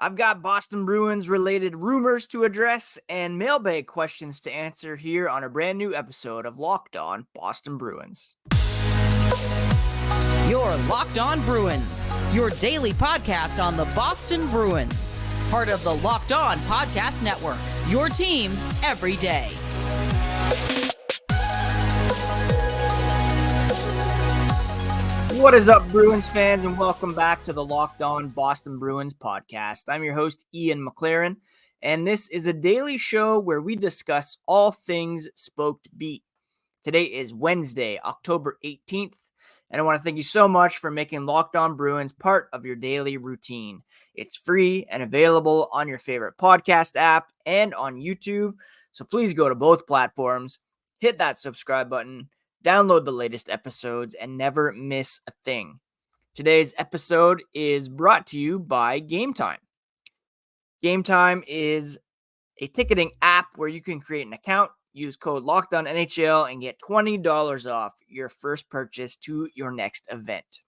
I've got Boston Bruins related rumors to address and mailbag questions to answer here on a brand new episode of Locked On Boston Bruins. You're Locked On Bruins, your daily podcast on the Boston Bruins. Part of the Locked On Podcast Network, your team every day. What is up, Bruins fans, and welcome back to the Locked On Boston Bruins podcast. I'm your host, Ian McLaren, and this is a daily show where we discuss all things Spoked Beat. Today is Wednesday, October 18th, and I want to thank you so much for making Locked On Bruins part of your daily routine. It's free and available on your favorite podcast app and on YouTube, so please go to both platforms, hit that subscribe button, download the latest episodes, and never miss a thing. Today's episode is brought to you by Game Time. Game Time is a ticketing app where you can create an account, use code LOCKEDONNHL, and get $20 off your first purchase to your next event.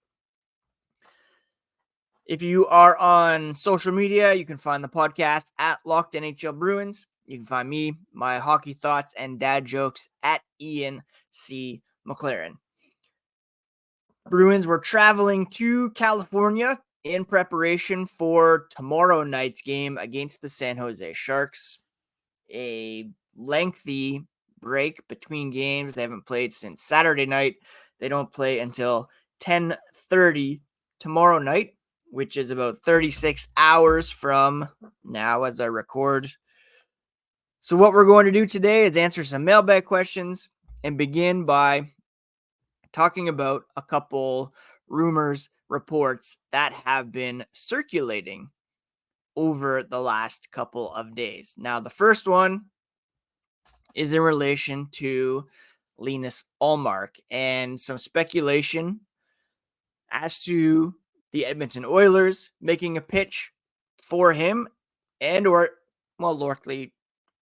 If you are on social media, you can find the podcast at Locked NHL Bruins. You can find me, my hockey thoughts, and dad jokes at Ian C. McLaren. Bruins were traveling to California in preparation for tomorrow night's game against the San Jose Sharks. A lengthy break between games. They haven't played since Saturday night. They don't play until 10:30 tomorrow night, which is about 36 hours from now as I record. So what we're going to do today is answer some mailbag questions and begin by talking about a couple rumors, reports that have been circulating over the last couple of days. Now, the first one is in relation to Linus Ullmark and some speculation as to the Edmonton Oilers making a pitch for him likely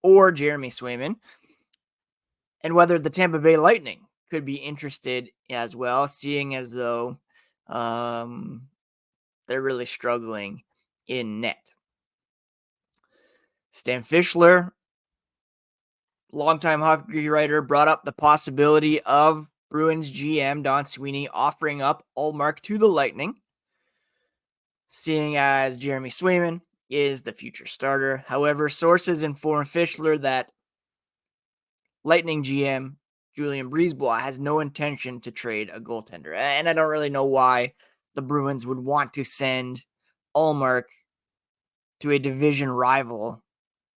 or Jeremy Swayman, and whether the Tampa Bay Lightning could be interested as well, seeing as though they're really struggling in net. Stan Fischler, longtime hockey writer, brought up the possibility of Bruins GM Don Sweeney offering up Ullmark to the Lightning, seeing as Jeremy Swayman is the future starter. However, sources inform Fischler that Lightning GM Julien Brisebois has no intention to trade a goaltender. And I don't really know why the Bruins would want to send Ullmark to a division rival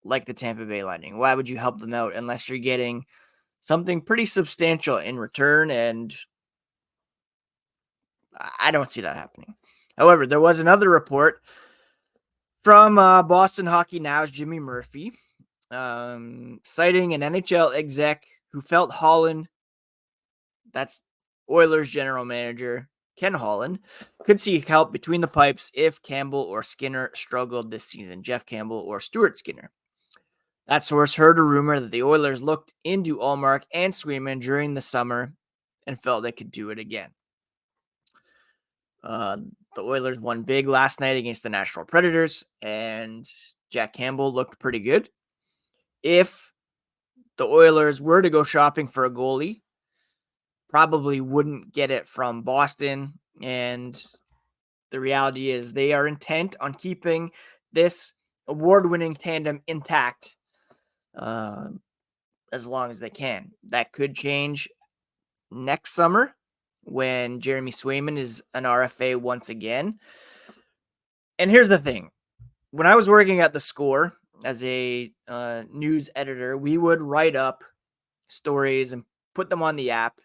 like the Tampa Bay Lightning. Why would you help them out unless you're getting something pretty substantial in return? And I don't see that happening. However, there was another report from Boston Hockey Now's Jimmy Murphy, citing an NHL exec who felt Holland, that's Oilers general manager Ken Holland, could seek help between the pipes if Campbell or Skinner struggled this season. Jeff Campbell or Stuart Skinner. That source heard a rumor that the Oilers looked into Ullmark and Swayman during the summer and felt they could do it again. The Oilers won big last night against the Nashville Predators, and Jack Campbell looked pretty good. If the Oilers were to go shopping for a goalie, probably wouldn't get it from Boston, and the reality is they are intent on keeping this award-winning tandem intact as long as they can. That could change next summer when Jeremy Swayman is an RFA once again. And here's the thing. When I was working at The Score as a news editor, we would write up stories and put them on the app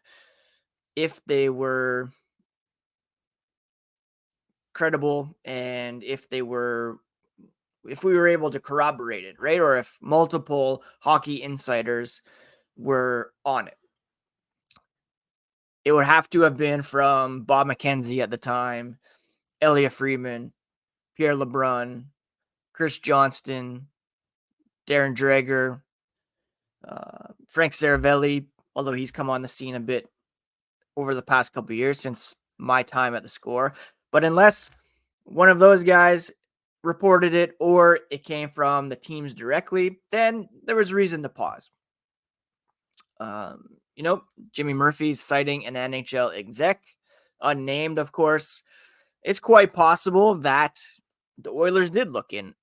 if they were credible and if we were able to corroborate it, right? Or if multiple hockey insiders were on it. It would have to have been from Bob McKenzie at the time, Elliot Friedman, Pierre LeBrun, Chris Johnston, Darren Dreger, Frank Saravelli, although he's come on the scene a bit over the past couple of years since my time at The Score. But unless one of those guys reported it or it came from the teams directly, then there was reason to pause. Jimmy Murphy's citing an NHL exec, unnamed, of course. It's quite possible that the Oilers did look in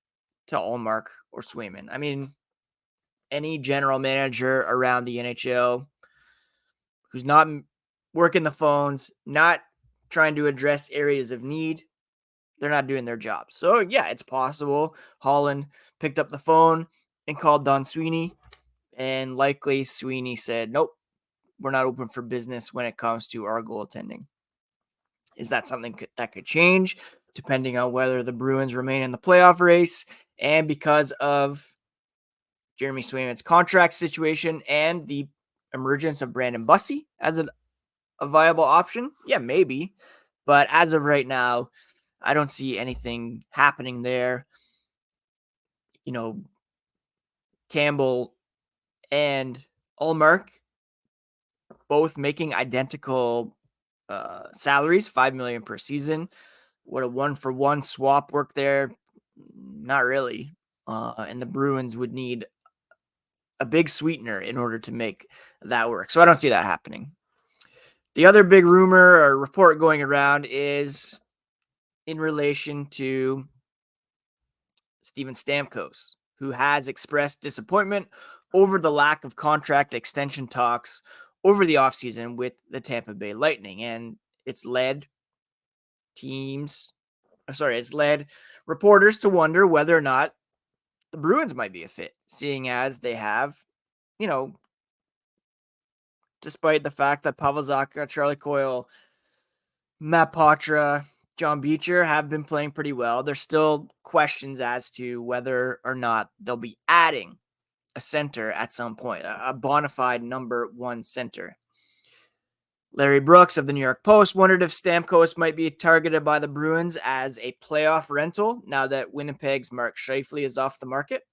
to Ullmark or Swayman. I mean, any general manager around the NHL who's not working the phones, not trying to address areas of need, they're not doing their job. So, yeah, it's possible Holland picked up the phone and called Don Sweeney, and likely Sweeney said, nope, we're not open for business when it comes to our goaltending. Is that something that could change depending on whether the Bruins remain in the playoff race and because of Jeremy Swayman's contract situation and the emergence of Brandon Bussey as a viable option? Yeah, maybe. But as of right now, I don't see anything happening there. Campbell and Ullmark both making identical salaries, $5 million per season. Would a 1-for-1 swap work there? Not really. And the Bruins would need a big sweetener in order to make that work. So I don't see that happening. The other big rumor or report going around is in relation to Steven Stankos, who has expressed disappointment over the lack of contract extension talks over the offseason with the Tampa Bay Lightning. And it's led reporters to wonder whether or not the Bruins might be a fit, seeing as they have, despite the fact that Pavel Zacha, Charlie Coyle, Matt Poitras, John Beecher have been playing pretty well. There's still questions as to whether or not they'll be adding a center at some point, a bona fide number one center. Larry Brooks of the New York Post wondered if Stamkos might be targeted by the Bruins as a playoff rental now that Winnipeg's Mark Scheifele is off the market.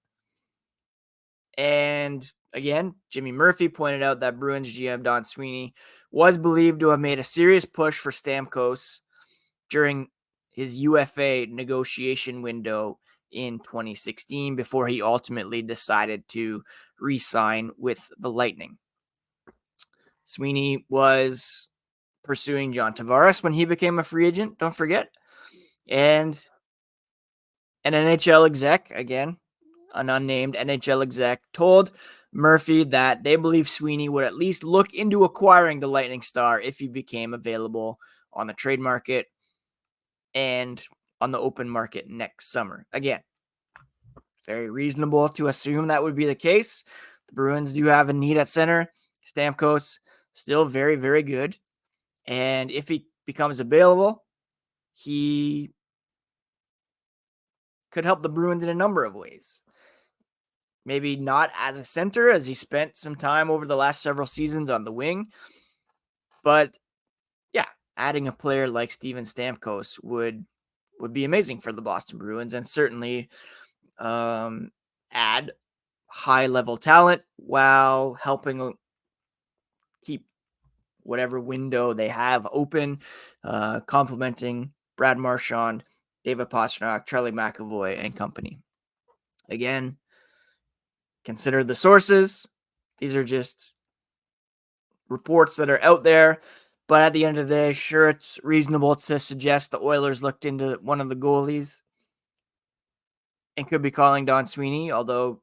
And again, Jimmy Murphy pointed out that Bruins GM Don Sweeney was believed to have made a serious push for Stamkos during his UFA negotiation window in 2016 before he ultimately decided to re-sign with the Lightning. Sweeney was pursuing John Tavares when he became a free agent, don't forget. And an NHL exec, again, an unnamed NHL exec, told Murphy that they believe Sweeney would at least look into acquiring the Lightning star if he became available on the trade market and on the open market next summer. Again, very reasonable to assume that would be the case. The Bruins do have a need at center. Stamkos, still very, very good. And if he becomes available, he could help the Bruins in a number of ways. Maybe not as a center, as he spent some time over the last several seasons on the wing. But yeah, adding a player like Steven Stamkos would be amazing for the Boston Bruins and certainly add high-level talent while helping keep whatever window they have open, complementing Brad Marchand, David Pastrnak, Charlie McAvoy, and company. Again, consider the sources. These are just reports that are out there. But at the end of the day, sure, it's reasonable to suggest the Oilers looked into one of the goalies and could be calling Don Sweeney, although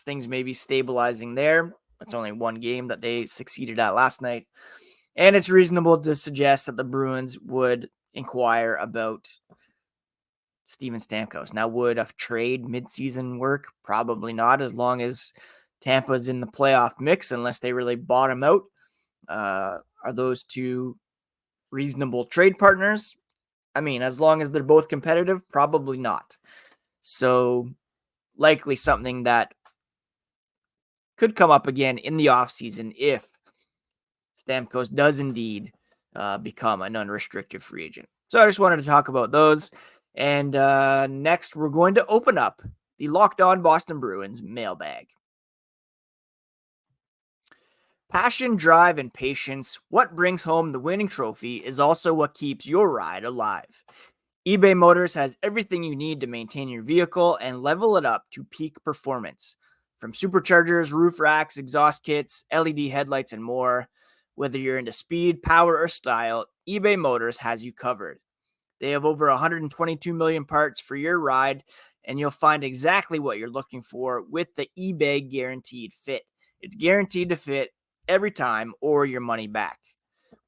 things may be stabilizing there. It's only one game that they succeeded at last night. And it's reasonable to suggest that the Bruins would inquire about Steven Stankos. Now, would a trade midseason work? Probably not, as long as Tampa's in the playoff mix, unless they really bottom out. Are those two reasonable trade partners? I mean, as long as they're both competitive, probably not. So, likely something that could come up again in the offseason if Stamkos does indeed become an unrestricted free agent. So I just wanted to talk about those. And next, we're going to open up the Locked On Boston Bruins mailbag. Passion, drive, and patience, what brings home the winning trophy is also what keeps your ride alive. eBay Motors has everything you need to maintain your vehicle and level it up to peak performance. From superchargers, roof racks, exhaust kits, LED headlights, and more. Whether you're into speed, power, or style, eBay Motors has you covered. They have over 122 million parts for your ride, and you'll find exactly what you're looking for with the eBay Guaranteed Fit. It's guaranteed to fit every time or your money back.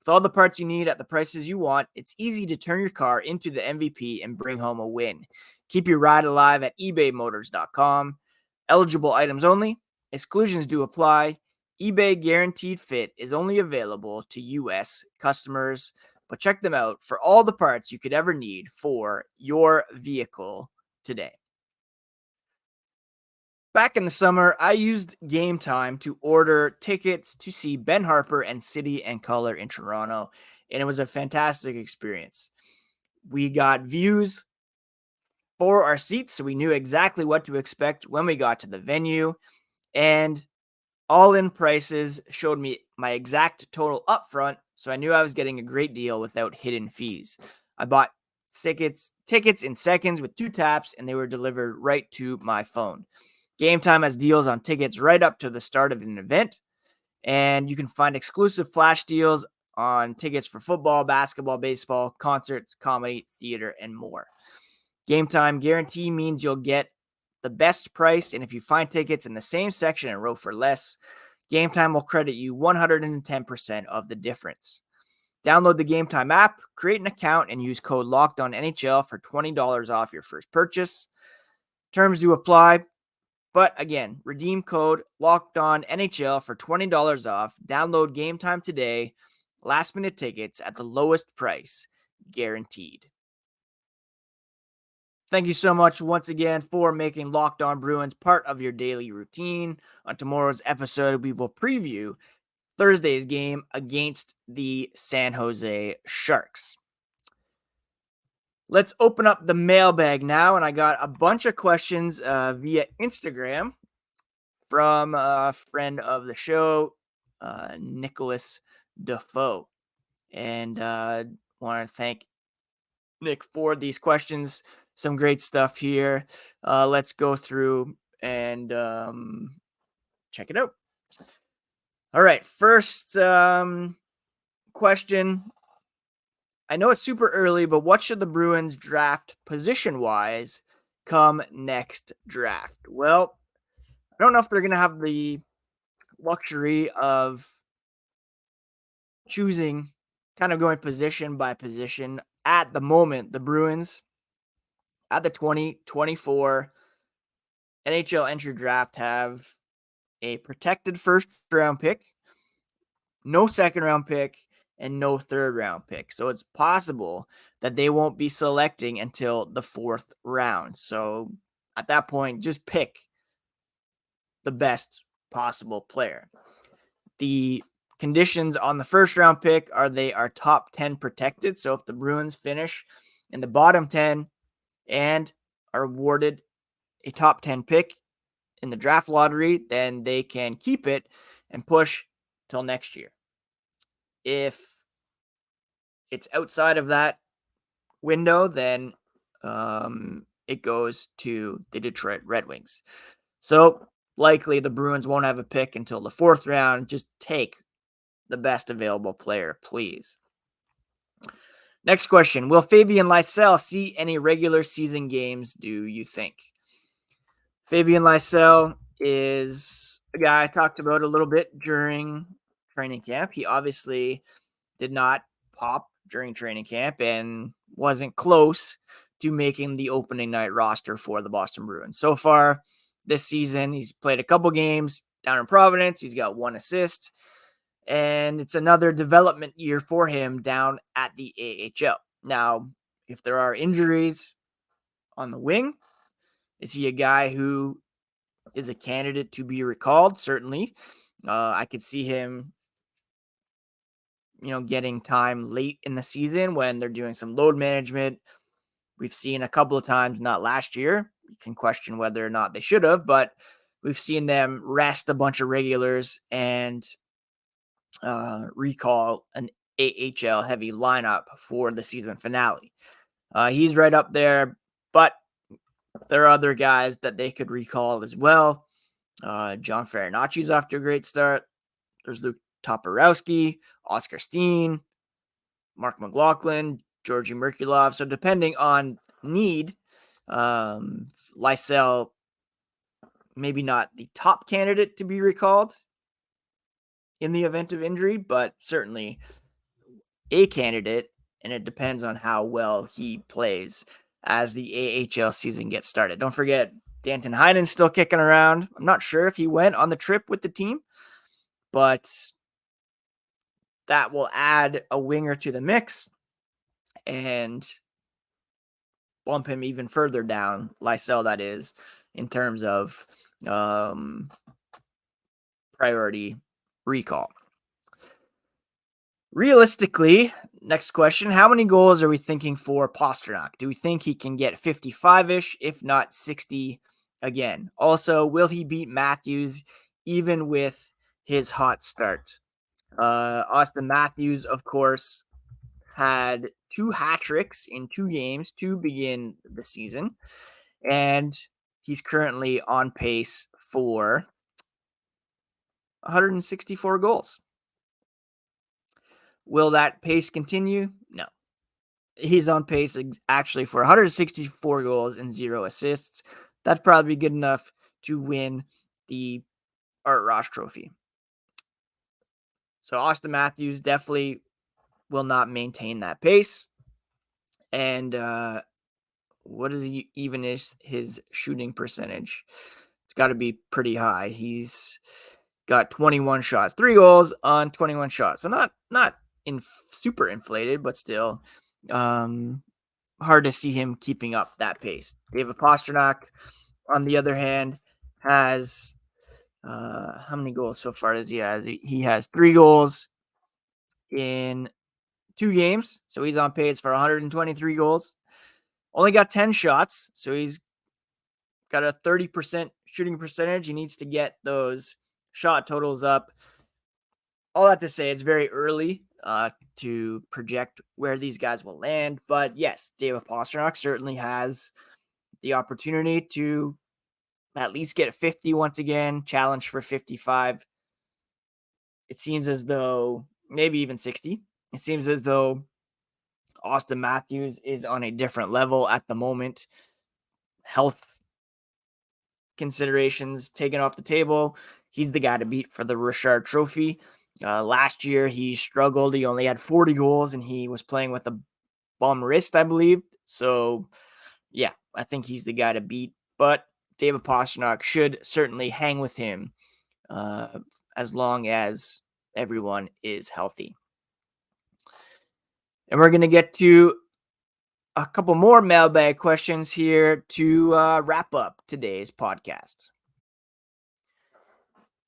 With all the parts you need at the prices you want, it's easy to turn your car into the MVP and bring home a win. Keep your ride alive at ebaymotors.com. Eligible items only. Exclusions do apply. eBay Guaranteed Fit is only available to U.S. customers, but check them out for all the parts you could ever need for your vehicle today. Back in the summer, I used Game Time to order tickets to see Ben Harper and City and Color in Toronto, and it was a fantastic experience. We got views for our seats, so we knew exactly what to expect when we got to the venue, and all-in prices showed me my exact total upfront, so I knew I was getting a great deal without hidden fees. I bought tickets in seconds with 2 taps, and they were delivered right to my phone. Game Time has deals on tickets right up to the start of an event, and you can find exclusive flash deals on tickets for football, basketball, baseball, concerts, comedy, theater, and more. Game Time guarantee means you'll get the best price, and if you find tickets in the same section and row for less, Game Time will credit you 110% of the difference. Download the Game Time app, create an account, and use code LOCKEDONNHL for $20 off your first purchase. Terms do apply. But again, redeem code LOCKEDONNHL for $20 off. Download Game Time today. Last minute tickets at the lowest price, guaranteed. Thank you so much once again for making Locked On Bruins part of your daily routine. On tomorrow's episode, we will preview Thursday's game against the San Jose Sharks. Let's open up the mailbag now, and I got a bunch of questions via Instagram from a friend of the show, Nicholas Defoe. And want to thank Nick for these questions. Some great stuff here. Let's go through and check it out. All right, first question. I know it's super early, but what should the Bruins draft position-wise come next draft? Well, I don't know if they're going to have the luxury of choosing, kind of going position by position. At the moment, the Bruins at the 2024 NHL entry draft have a protected first round pick, no second round pick, and no third round pick. So it's possible that they won't be selecting until the 4th round. So at that point, just pick the best possible player. The conditions on the first round pick are they are top 10 protected. So if the Bruins finish in the bottom 10 and are awarded a top 10 pick in the draft lottery, then they can keep it and push till next year. If it's outside of that window, then it goes to the Detroit Red Wings. So likely the Bruins won't have a pick until the 4th round. Just take the best available player, please. Next question. Will Fabian Lysell see any regular season games, do you think? Fabian Lysell is a guy I talked about a little bit during training camp. He obviously did not pop during training camp and wasn't close to making the opening night roster for the Boston Bruins. So far this season, he's played a couple games down in Providence. He's got 1 assist, and it's another development year for him down at the AHL. Now, if there are injuries on the wing, is he a guy who is a candidate to be recalled? Certainly. I could see him, getting time late in the season when they're doing some load management. We've seen a couple of times, not last year. You can question whether or not they should have, but we've seen them rest a bunch of regulars and recall an AHL heavy lineup for the season finale. He's right up there, but there are other guys that they could recall as well. John Farinacci's off to a great start. There's Luke Toporowski, Oscar Steen, Mark McLaughlin, Georgi Merkulov. So depending on need, Lysell, maybe not the top candidate to be recalled in the event of injury, but certainly a candidate, and it depends on how well he plays as the AHL season gets started. Don't forget, Danton Heinen's still kicking around. I'm not sure if he went on the trip with the team, but that will add a winger to the mix and bump him even further down, Lysell that is, in terms of priority recall. Realistically, next question, how many goals are we thinking for Pastrnak? Do we think he can get 55-ish, if not 60 again? Also, will he beat Matthews even with his hot start? Austin Matthews, of course, had 2 hat tricks in 2 games to begin the season, and he's currently on pace for 164 goals. Will that pace continue? No. He's on pace actually for 164 goals and 0 assists. That's probably good enough to win the Art Ross Trophy. So Austin Matthews definitely will not maintain that pace. And what is he even his shooting percentage? It's got to be pretty high. He's got 21 shots, 3 goals on 21 shots. So not super inflated, but still hard to see him keeping up that pace. David Pastrnak, on the other hand, has how many goals so far does he has? He has 3 goals in 2 games, so he's on pace for 123 goals. Only got 10 shots, so he's got a 30% shooting percentage. He needs to get those shot totals up. All that to say, it's very early to project where these guys will land. But yes, David Pastrnak certainly has the opportunity to at least get 50 once again, challenge for 55. It seems as though, maybe even 60. It seems as though Austin Matthews is on a different level at the moment. Health considerations taken off the table. He's the guy to beat for the Richard Trophy. Last year, he struggled. He only had 40 goals, and he was playing with a bum wrist, I believe. So, yeah, I think he's the guy to beat. But David Pastrnak should certainly hang with him as long as everyone is healthy. And we're going to get to a couple more mailbag questions here to wrap up today's podcast.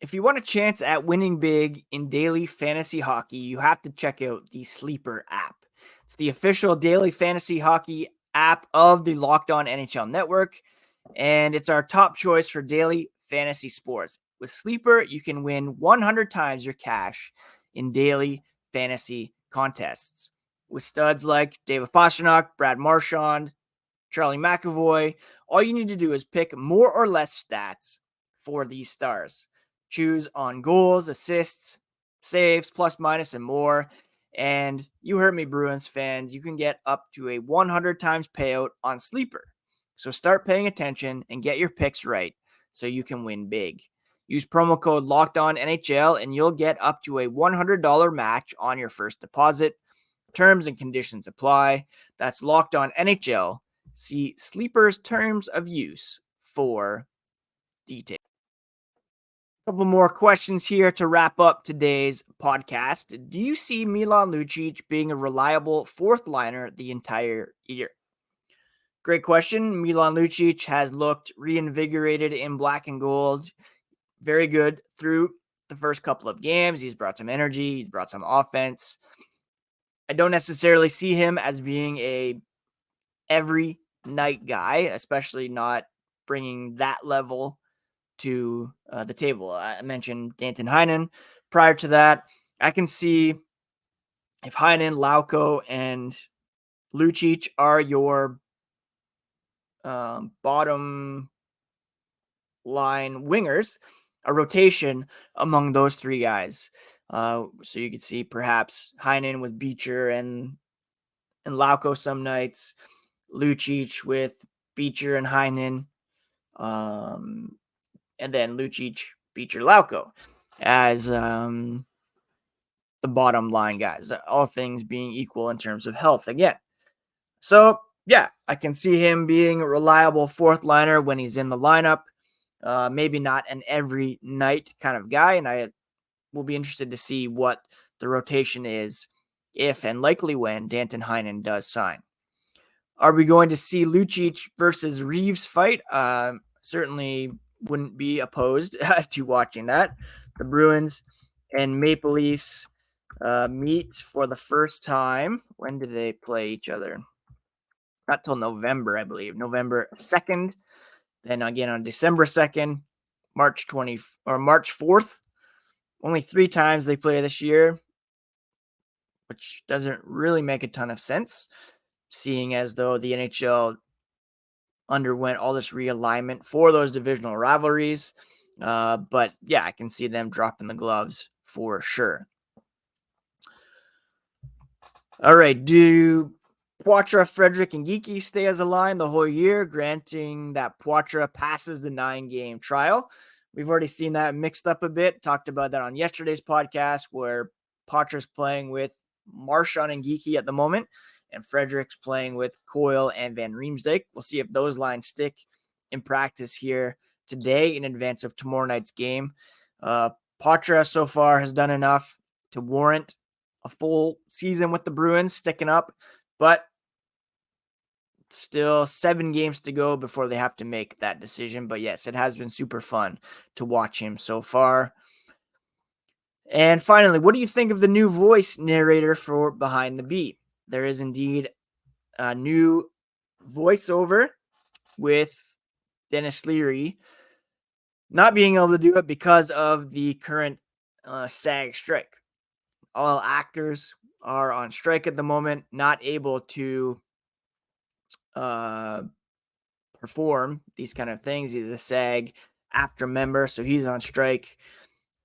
If you want a chance at winning big in daily fantasy hockey, you have to check out the Sleeper app. It's the official daily fantasy hockey app of the Locked On NHL Network, and it's our top choice for daily fantasy sports. With Sleeper, you can win 100 times your cash in daily fantasy contests. With studs like David Pastrnak, Brad Marchand, Charlie McAvoy, all you need to do is pick more or less stats for these stars. Choose on goals, assists, saves, plus, minus, and more. And you heard me, Bruins fans, you can get up to a 100 times payout on Sleeper. So start paying attention and get your picks right so you can win big. Use promo code LOCKEDONNHL and you'll get up to a $100 match on your first deposit. Terms and conditions apply. That's Locked On NHL. See Sleeper's terms of use for details. A couple more questions here to wrap up today's podcast. Do you see Milan Lucic being a reliable fourth liner the entire year? Great question. Milan Lucic has looked reinvigorated in black and gold. Very good through the first couple of games. He's brought some energy. He's brought some offense. I don't necessarily see him as being a every night guy, especially not bringing that level to the table. I mentioned Danton Heinen. Prior to that, I can see if Heinen, Lauko, and Lucic are your bottom line wingers, a rotation among those three guys. So you could see perhaps Heinen with Beecher and Lauko some nights, Lucic with Beecher and Heinen, and then Lucic, Beecher, Lauko as the bottom line guys, all things being equal in terms of health again. So, yeah, I can see him being a reliable fourth liner when he's in the lineup. Maybe not an every night kind of guy, and I will be interested to see what the rotation is if and likely when Danton Heinen does sign. Are we going to see Lucic versus Reeves fight? Certainly wouldn't be opposed to watching that. The Bruins and Maple Leafs meet for the first time. When did they play each other? Not till November, I believe. November 2nd. Then again on December 2nd, March 4th. Only 3 times they play this year, which doesn't really make a ton of sense, seeing as though the NHL underwent all this realignment for those divisional rivalries. But yeah, I can see them dropping the gloves for sure. All right, do Poitras, Frederic, and Geekie stay as a line the whole year, granting that Poitras passes the 9-game trial? We've already seen that mixed up a bit. Talked about that on yesterday's podcast, where Poitras playing with Marchand and Geekie at the moment, and Frederic's playing with Coyle and Van Riemsdyk. We'll see if those lines stick in practice here today in advance of tomorrow night's game. Poitras so far has done enough to warrant a full season with the Bruins, sticking up, but still 7 games to go before they have to make that decision. But yes, it has been super fun to watch him so far. And finally, what do you think of the new voice narrator for Behind the Beat? There is indeed a new voiceover with Dennis Leary not being able to do it because of the current SAG strike. All actors are on strike at the moment, not able to perform these kind of things. He's a SAG after member, so he's on strike.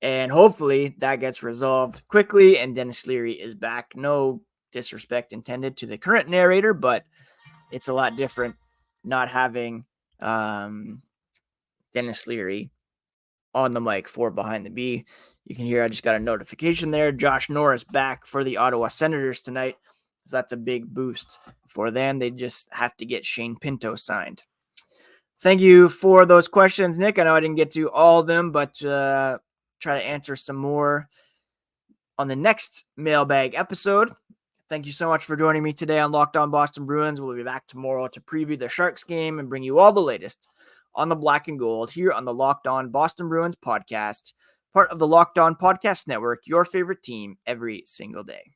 And hopefully that gets resolved quickly and Dennis Leary is back. No disrespect intended to the current narrator, but it's a lot different not having Dennis Leary on the mic for Behind the B. You can hear I just got a notification there. Josh Norris back for the Ottawa Senators tonight. So that's a big boost for them. They just have to get Shane Pinto signed. Thank you for those questions, Nick. I know I didn't get to all of them, but try to answer some more on the next mailbag episode. Thank you so much for joining me today on Locked On Boston Bruins. We'll be back tomorrow to preview the Sharks game and bring you all the latest on the black and gold here on the Locked On Boston Bruins podcast, part of the Locked On Podcast Network, your favorite team every single day.